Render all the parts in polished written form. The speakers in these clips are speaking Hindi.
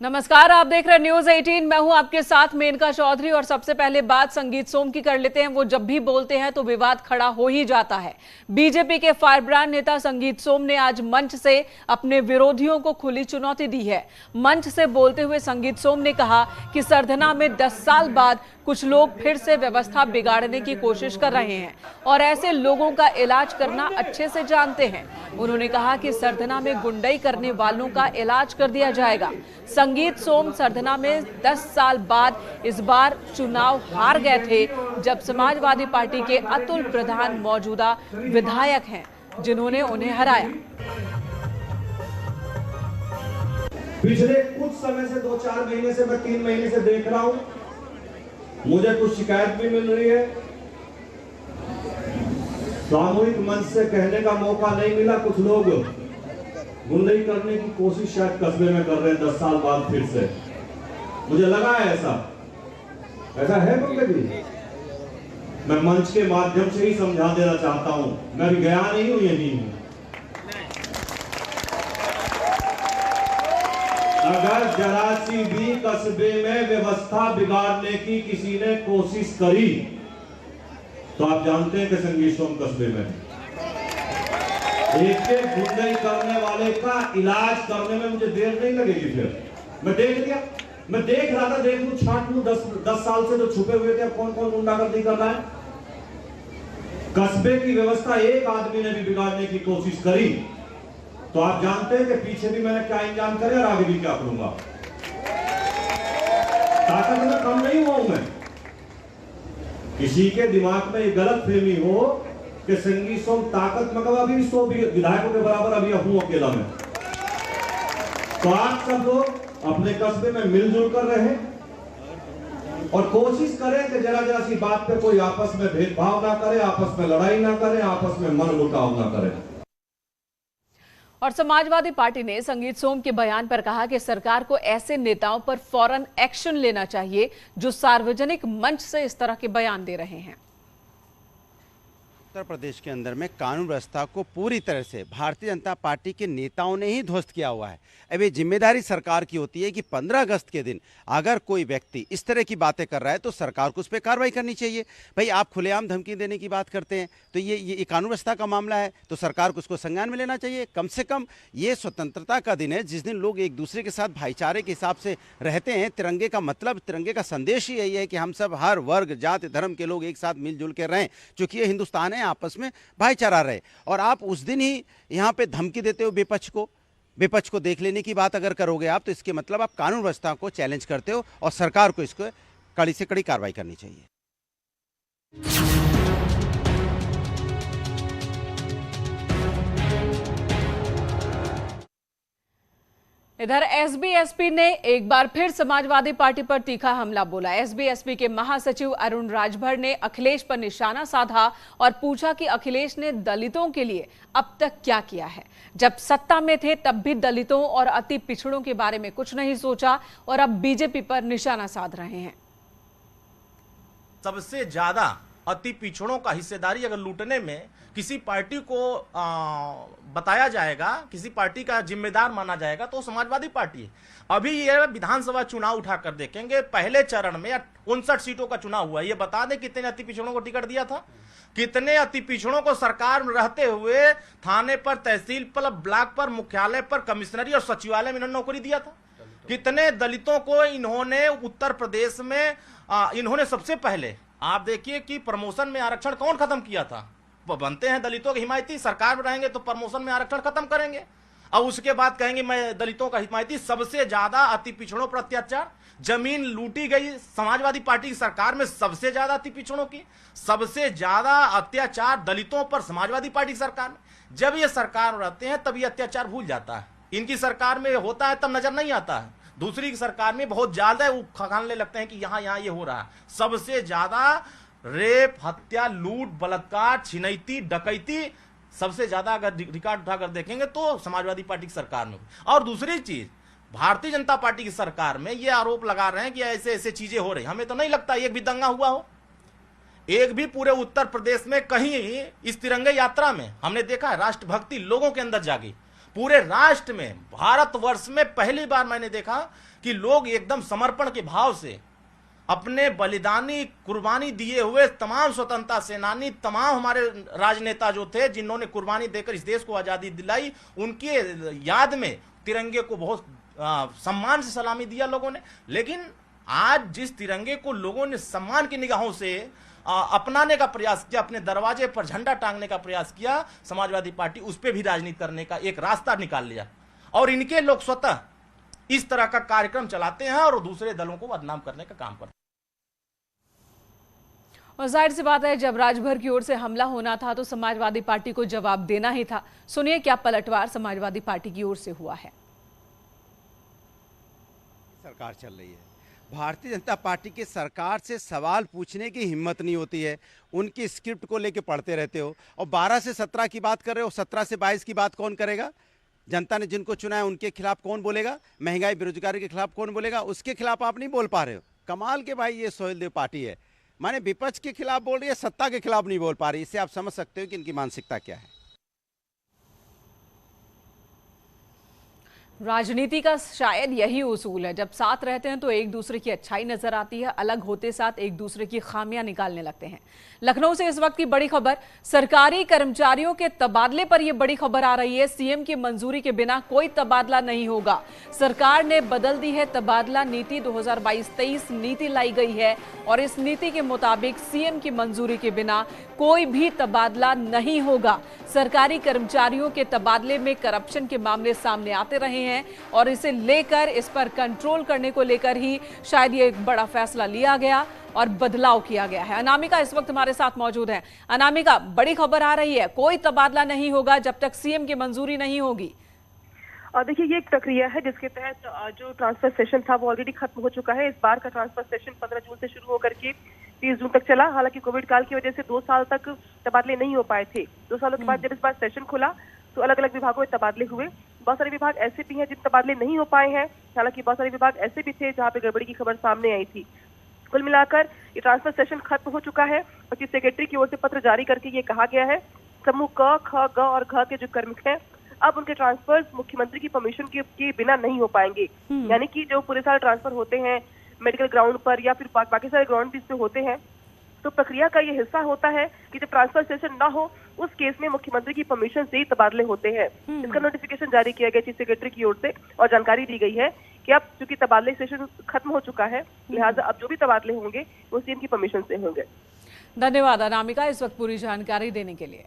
नमस्कार, आप देख रहे हैं न्यूज 18। मैं हूं आपके साथ मेनका चौधरी। और सबसे पहले बात संगीत सोम की कर लेते हैं। वो जब भी बोलते हैं तो विवाद खड़ा हो ही जाता है। बीजेपी के फायरब्रांड नेता संगीत सोम ने आज मंच से अपने विरोधियों को खुली चुनौती दी है। मंच से बोलते हुए संगीत सोम ने कहा कि सरधना में 10 साल बाद कुछ लोग फिर से व्यवस्था बिगाड़ने की कोशिश कर रहे हैं और ऐसे लोगों का इलाज करना अच्छे से जानते हैं। उन्होंने कहा कि सरधना में गुंडई करने वालों का इलाज कर दिया जाएगा। संगीत सोम सरधना में 10 साल बाद इस बार चुनाव हार गए थे, जब समाजवादी पार्टी के अतुल प्रधान मौजूदा विधायक हैं, जिन्होंने उन्हें हराया। पिछले कुछ समय से 2-4 महीने से, मैं 3 महीने से देख रहा हूं, मुझे कुछ शिकायत भी मिल रही है। सामूहिक मंच से कहने का मौका नहीं मिला। कुछ लोग गुंडई करने की कोशिश शायद कस्बे में कर रहे हैं 10 साल बाद फिर से। मुझे लगा है ऐसा है पंकज जी। मैं मंच के माध्यम से ही समझा देना चाहता हूं, मैं भी गया नहीं हूं, यही हूं। अगर जरा सी भी कस्बे में व्यवस्था बिगाड़ने की किसी ने कोशिश करी तो आप जानते हैं कि संगीत सोम कस्बे में एक गुंडई करने वाले का इलाज करने में मुझे देर नहीं लगेगी। फिर मैं देख लिया, मैं देख रहा था, देख लूं, छांट लूं। 10 साल से जो छुपे हुए थे, कौन कौन गुंडागर्दी कर रहा है। कस्बे की व्यवस्था एक आदमी ने भी बिगाड़ने की कोशिश करी तो आप जानते हैं कि पीछे भी मैंने क्या इंतजाम करे और आगे भी क्या करूंगा। ताकत में कम नहीं हुआ हूं मैं। किसी के दिमाग में ये गलत फहमी हो कि संगीत सोम ताकत में कभी भी 100 विधायकों के बराबर अभी हूं अकेला में, तो आप सब लोग अपने कस्बे में मिलजुल कर रहे और कोशिश करें कि जरा जरा सी बात पे कोई आपस में भेदभाव ना करे, आपस में लड़ाई ना करे, आपस में मनमुटाव ना करे। और समाजवादी पार्टी ने संगीत सोम के बयान पर कहा कि सरकार को ऐसे नेताओं पर फौरन एक्शन लेना चाहिए जो सार्वजनिक मंच से इस तरह के बयान दे रहे हैं। उत्तर प्रदेश के अंदर में कानून व्यवस्था को पूरी तरह से भारतीय जनता पार्टी के नेताओं ने ही ध्वस्त किया हुआ है। अब ये जिम्मेदारी सरकार की होती है कि 15 अगस्त के दिन अगर कोई व्यक्ति इस तरह की बातें कर रहा है तो सरकार को उस पर कार्रवाई करनी चाहिए। भाई, आप खुलेआम धमकी देने की बात करते हैं तो ये कानून व्यवस्था का मामला है, तो सरकार को उसको संज्ञान में लेना चाहिए। कम से कम ये स्वतंत्रता का दिन है जिस दिन लोग एक दूसरे के साथ भाईचारे के हिसाब से रहते हैं। तिरंगे का मतलब, तिरंगे का संदेश ही यही है कि हम सब हर वर्ग, जाति, धर्म के लोग एक साथ मिलजुल के रहें, क्योंकि ये हिंदुस्तान है, आपस में भाईचारा रहे। और आप उस दिन ही यहाँ पे धमकी देते हो विपक्ष को देख लेने की बात अगर करोगे आप, तो इसके मतलब आप कानून व्यवस्था को चैलेंज करते हो और सरकार को इसको कड़ी से कड़ी कार्रवाई करनी चाहिए। इधर एसबीएसपी ने एक बार फिर समाजवादी पार्टी पर तीखा हमला बोला। एसबीएसपी के महासचिव अरुण राजभर ने अखिलेश पर निशाना साधा और पूछा कि अखिलेश ने दलितों के लिए अब तक क्या किया है। जब सत्ता में थे तब भी दलितों और अति पिछड़ों के बारे में कुछ नहीं सोचा और अब बीजेपी पर निशाना साध रहे हैं। सबसे ज्यादा अति पिछड़ों का हिस्सेदारी अगर लूटने में किसी पार्टी को बताया जाएगा, किसी पार्टी का जिम्मेदार माना जाएगा तो समाजवादी पार्टी है। अभी ये विधानसभा चुनाव उठाकर देखेंगे, पहले चरण में 59 सीटों का चुनाव हुआ। ये बता दें कितने अति पिछड़ों को टिकट दिया था, कितने अति पिछड़ों को सरकार में रहते हुए थाने पर, तहसील पर, ब्लॉक पर, मुख्यालय पर, कमिश्नरी और सचिवालय में नौकरी दिया था। कितने दलितों को इन्होंने उत्तर प्रदेश में इन्होंने सबसे पहले आप देखिए कि प्रमोशन में आरक्षण कौन खत्म किया था। बनते हैं दलितों के हिमायती, सरकार में रहेंगे तो प्रमोशन में आरक्षण खत्म करेंगे और उसके बाद कहेंगे मैं दलितों का हिमायती। सबसे ज्यादा अति पिछड़ों पर अत्याचार, जमीन लूटी गई समाजवादी पार्टी की सरकार में, सबसे ज्यादा अति पिछड़ों की, सबसे ज्यादा अत्याचार दलितों पर समाजवादी पार्टी की सरकार में। जब ये सरकार में रहते हैं तब ये अत्याचार भूल जाता है, इनकी सरकार में होता है तब नजर नहीं आता है। दूसरी की सरकार में बहुत ज्यादा खाने लगते हैं कि यहां ये हो रहा है। सबसे ज्यादा रेप, हत्या, लूट, बलात्कार, छिनैती, डकैती, सबसे ज्यादा अगर रिकॉर्ड उठाकर देखेंगे तो समाजवादी पार्टी की सरकार में। और दूसरी चीज, भारतीय जनता पार्टी की सरकार में ये आरोप लगा रहे हैं कि ऐसे ऐसे चीजें हो रही। हमें तो नहीं लगता एक भी दंगा हुआ हो, एक भी पूरे उत्तर प्रदेश में कहीं इस तिरंगे यात्रा में हमने देखा है राष्ट्रभक्ति लोगों के अंदर जागी। पूरे राष्ट्र में, भारतवर्ष में पहली बार मैंने देखा कि लोग एकदम समर्पण के भाव से अपने बलिदानी कुर्बानी दिए हुए तमाम स्वतंत्रता सेनानी, तमाम हमारे राजनेता जो थे जिन्होंने कुर्बानी देकर इस देश को आजादी दिलाई, उनके याद में तिरंगे को बहुत सम्मान से सलामी दिया लोगों ने। लेकिन आज जिस तिरंगे को लोगों ने सम्मान की निगाहों से अपनाने का प्रयास किया, अपने दरवाजे पर झंडा टांगने का प्रयास किया, समाजवादी पार्टी उस पर भी राजनीति करने का एक रास्ता निकाल लिया। और इनके लोग स्वतः इस तरह का कार्यक्रम चलाते हैं और दूसरे दलों को बदनाम करने का काम करते हैं। और जाहिर सी बात है, जब राजभर की ओर से हमला होना था तो समाजवादी पार्टी को जवाब देना ही था। सुनिए क्या पलटवार समाजवादी पार्टी की ओर से हुआ है। सरकार चल रही है, भारतीय जनता पार्टी की सरकार से सवाल पूछने की हिम्मत नहीं होती है। उनकी स्क्रिप्ट को लेके पढ़ते रहते हो और 12 से 17 की बात कर रहे हो, 17 से 22 की बात कौन करेगा? जनता ने जिनको चुना है उनके खिलाफ कौन बोलेगा? महंगाई बेरोजगारी के खिलाफ कौन बोलेगा? उसके खिलाफ आप नहीं बोल पा रहे हो। कमाल के भाई ये सोहेल देव पार्टी है, माने विपक्ष के खिलाफ बोल रही है, सत्ता के खिलाफ नहीं बोल पा रही। इससे आप समझ सकते हो कि इनकी मानसिकता क्या है। राजनीति का शायद यही उसूल है, जब साथ रहते हैं तो एक दूसरे की अच्छाई नजर आती है, अलग होते साथ एक दूसरे की खामियां निकालने लगते हैं। लखनऊ से इस वक्त की बड़ी खबर, सरकारी कर्मचारियों के तबादले पर यह बड़ी खबर आ रही है। सीएम की मंजूरी के बिना कोई तबादला नहीं होगा। सरकार ने बदल दी है तबादला नीति, 2022-23 नीति लाई गई है और इस नीति के मुताबिक सीएम की मंजूरी के बिना कोई भी तबादला नहीं होगा। सरकारी कर्मचारियों के तबादले में करप्शन के मामले सामने आते रहे हैं और इसे लेकर, इस पर कंट्रोल करने को लेकर ही शायद ये एक बड़ा फैसला लिया गया और बदलाव किया गया है। अनामिका इस वक्त हमारे साथ मौजूद है। अनामिका, बड़ी खबर आ रही है, कोई तबादला नहीं होगा जब तक सीएम की मंजूरी नहीं होगी। देखिए, ये एक प्रक्रिया है जिसके तहत जो ट्रांसफर सेशन था वो ऑलरेडी खत्म हो चुका है। इस बार का ट्रांसफर सेशन 15 जून से शुरू होकर के 30 जून तक चला। हालांकि कोविड काल की वजह से 2 साल तक तबादले नहीं हो पाए थे। 2 सालों के बाद जब इस बार सेशन खुला तो अलग अलग विभागों में तबादले हुए। बहुत सारे विभाग ऐसे भी हैं जिन तबादले नहीं हो पाए हैं, हालांकि बहुत सारे विभाग ऐसे भी थे जहाँ पे गड़बड़ी की खबर सामने आई थी। कुल मिलाकर ये ट्रांसफर सेशन खत्म हो चुका है और चीफ सेक्रेटरी की ओर से पत्र जारी करके ये कहा गया है, समूह क, ख, ग और घ के जो कार्मिक हैं अब उनके ट्रांसफर्स मुख्यमंत्री की परमिशन के बिना नहीं हो पाएंगे। यानी कि जो पूरे साल ट्रांसफर होते हैं मेडिकल ग्राउंड पर या फिर बाकी सारे ग्राउंड भी होते हैं, तो प्रक्रिया का ये हिस्सा होता है कि जब ट्रांसफर सेशन ना हो उस केस में मुख्यमंत्री की परमिशन से ही तबादले होते हैं। इसका नोटिफिकेशन जारी किया गया चीफ सेक्रेटरी की ओर से और जानकारी दी गई है कि अब चूंकि तबादले सेशन खत्म हो चुका है, लिहाजा अब जो भी तबादले होंगे वो सीएम की परमिशन से होंगे। धन्यवाद अनामिका इस वक्त पूरी जानकारी देने के लिए।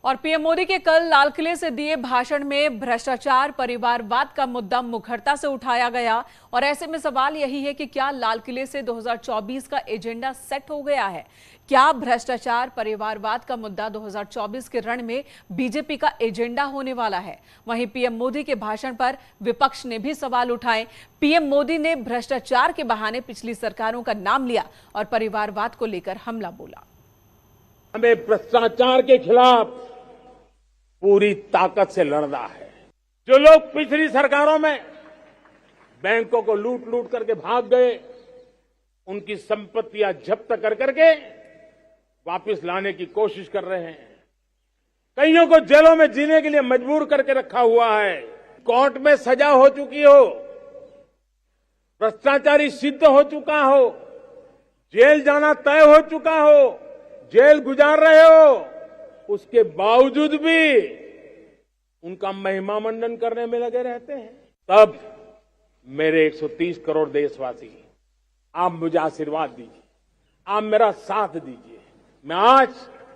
और पीएम मोदी के कल लाल किले से दिए भाषण में भ्रष्टाचार, परिवारवाद का मुद्दा मुखरता से उठाया गया और ऐसे में सवाल यही है कि क्या लाल किले से 2024 का एजेंडा सेट हो गया है? क्या भ्रष्टाचार, परिवारवाद का मुद्दा 2024 के रण में बीजेपी का एजेंडा होने वाला है? वहीं पीएम मोदी के भाषण पर विपक्ष ने भी सवाल उठाए। पीएम मोदी ने भ्रष्टाचार के बहाने पिछली सरकारों का नाम लिया और परिवारवाद को लेकर हमला बोला। हमें भ्रष्टाचार के खिलाफ पूरी ताकत से लड़ना है। जो लोग पिछली सरकारों में बैंकों को लूट लूट करके भाग गए, उनकी संपत्तियां जब्त कर करके वापस लाने की कोशिश कर रहे हैं। कईयों को जेलों में जीने के लिए मजबूर करके रखा हुआ है। कोर्ट में सजा हो चुकी हो, भ्रष्टाचारी सिद्ध हो चुका हो, जेल जाना तय हो चुका हो, जेल गुजार रहे हो, उसके बावजूद भी उनका महिमा मंडन करने में लगे रहते हैं। तब मेरे 130 करोड़ देशवासी, आप मुझे आशीर्वाद दीजिए, आप मेरा साथ दीजिए। मैं आज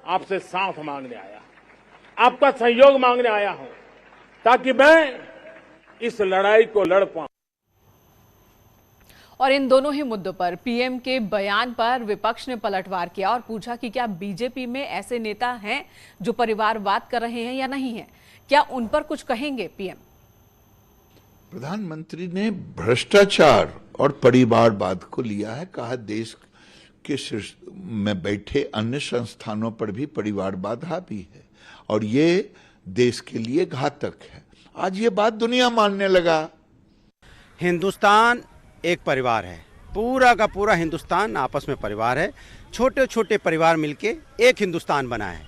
आपसे साथ मांगने आया, आपका सहयोग मांगने आया हूं ताकि मैं इस लड़ाई को लड़ पाऊं। और इन दोनों ही मुद्दों पर पीएम के बयान पर विपक्ष ने पलटवार किया और पूछा कि क्या बीजेपी में ऐसे नेता हैं जो परिवारवाद कर रहे हैं या नहीं है? क्या उन पर कुछ कहेंगे पीएम? प्रधानमंत्री ने भ्रष्टाचार और परिवारवाद को लिया है, कहा देश के शीर्ष में बैठे अन्य संस्थानों पर भी परिवारवाद हावी है और ये देश के लिए घातक है। आज ये बात दुनिया मानने लगा। हिंदुस्तान एक परिवार है, पूरा का पूरा हिंदुस्तान आपस में परिवार है। छोटे छोटे परिवार मिलके एक हिंदुस्तान बना है।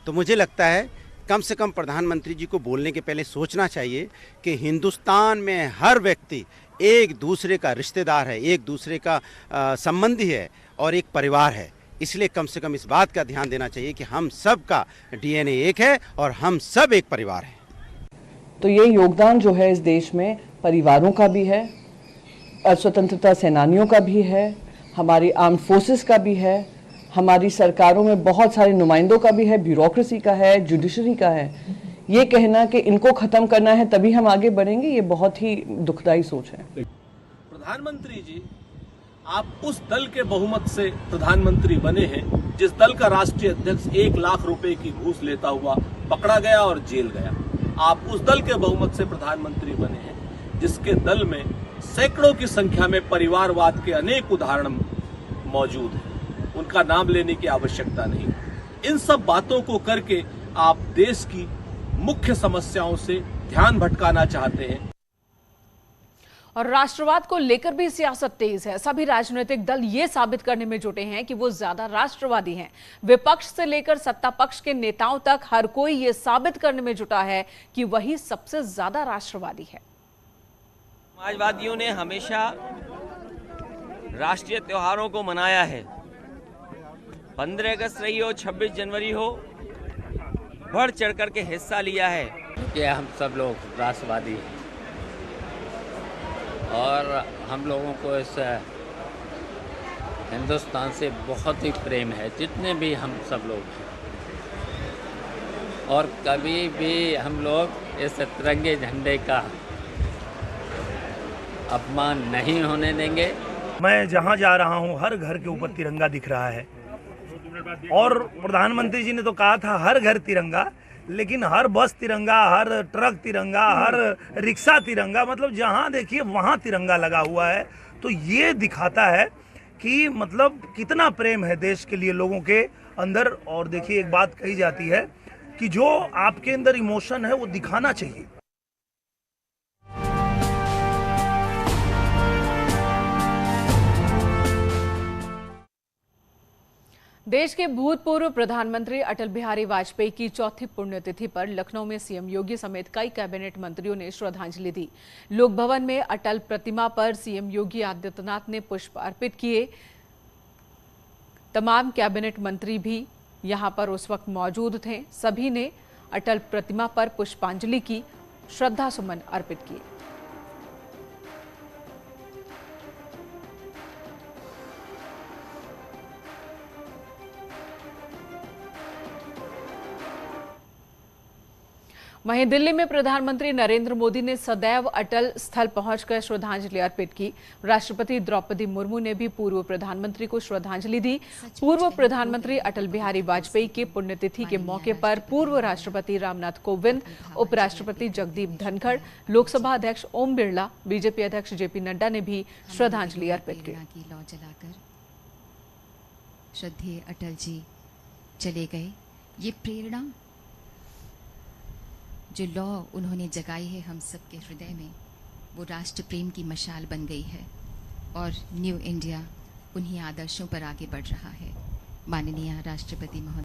तो मुझे लगता है कम से कम प्रधानमंत्री जी को बोलने के पहले सोचना चाहिए कि हिंदुस्तान में हर व्यक्ति एक दूसरे का रिश्तेदार है, एक दूसरे का संबंधी है और एक परिवार है। इसलिए कम से कम इस बात का ध्यान देना चाहिए कि हम सब का डीएनए एक है और हम सब एक परिवार हैं। तो ये योगदान जो है इस देश में परिवारों का भी है, स्वतंत्रता सेनानियों का भी है, हमारी आर्म्ड फोर्सेस का भी है, हमारी सरकारों में बहुत सारे नुमाइंदों का भी है, ब्यूरोक्रेसी का है, जुडिशरी का है। ये कहना कि इनको खत्म करना है तभी हम आगे बढ़ेंगे, ये बहुत ही दुखदाई सोच है। प्रधानमंत्री जी, आप उस दल के बहुमत से प्रधानमंत्री बने हैं जिस दल का राष्ट्रीय अध्यक्ष 1 लाख रुपए की घूस लेता हुआ पकड़ा गया और जेल गया। आप उस दल के बहुमत से प्रधानमंत्री बने हैं जिसके दल में सैकड़ों की संख्या में परिवारवाद के अनेक उदाहरण मौजूद हैं। उनका नाम लेने की आवश्यकता नहीं। इन सब बातों को करके आप देश की मुख्य समस्याओं से ध्यान भटकाना चाहते हैं। और राष्ट्रवाद को लेकर भी सियासत तेज है। सभी राजनीतिक दल ये साबित करने में जुटे हैं कि वो ज्यादा राष्ट्रवादी हैं। विपक्ष से लेकर सत्ता पक्ष के नेताओं तक हर कोई ये साबित करने में जुटा है कि वही सबसे ज्यादा राष्ट्रवादी है। समाजवादियों ने हमेशा राष्ट्रीय त्योहारों को मनाया है। 15 अगस्त रही हो, 26 जनवरी हो, बढ़ चढ़ करके हिस्सा लिया है। कि हम सब लोग राष्ट्रवादी हैं और हम लोगों को इस हिंदुस्तान से बहुत ही प्रेम है, जितने भी हम सब लोग हैं। और कभी भी हम लोग इस तिरंगे झंडे का अपमान नहीं होने देंगे। मैं जहां जा रहा हूं हर घर के ऊपर तिरंगा दिख रहा है और प्रधानमंत्री जी ने तो कहा था हर घर तिरंगा, लेकिन हर बस तिरंगा, हर ट्रक तिरंगा, हर रिक्शा तिरंगा, मतलब जहां देखिए वहां तिरंगा लगा हुआ है। तो ये दिखाता है कि मतलब कितना प्रेम है देश के लिए लोगों के अंदर। और देखिए एक बात कही जाती है कि जो आपके अंदर इमोशन है वो दिखाना चाहिए। देश के भूतपूर्व प्रधानमंत्री अटल बिहारी वाजपेयी की चौथी पुण्यतिथि पर लखनऊ में सीएम योगी समेत कई कैबिनेट मंत्रियों ने श्रद्धांजलि दी। लोक भवन में अटल प्रतिमा पर सीएम योगी आदित्यनाथ ने पुष्प अर्पित किए। तमाम कैबिनेट मंत्री भी यहां पर उस वक्त मौजूद थे। सभी ने अटल प्रतिमा पर पुष्पांजलि की, श्रद्धा सुमन अर्पित किए। वहीं दिल्ली में प्रधानमंत्री नरेंद्र मोदी ने सदैव अटल स्थल पहुंचकर श्रद्धांजलि अर्पित की। राष्ट्रपति द्रौपदी मुर्मू ने भी पूर्व प्रधानमंत्री को श्रद्धांजलि दी। पूर्व प्रधानमंत्री अटल बिहारी वाजपेयी की पुण्यतिथि के मौके पर पूर्व राष्ट्रपति रामनाथ कोविंद, उपराष्ट्रपति जगदीप धनखड़, लोकसभा अध्यक्ष ओम बिरला, बीजेपी अध्यक्ष जेपी नड्डा ने भी श्रद्धांजलि अर्पित की। श्रद्धेय अटल जी चले गए। ये प्रेरणा जो लौ उन्होंने जगाई है हम सबके हृदय में, वो राष्ट्र प्रेम की मशाल बन गई है और न्यू इंडिया उन्हीं आदर्शों पर आगे बढ़ रहा है। माननीय राष्ट्रपति महोदय।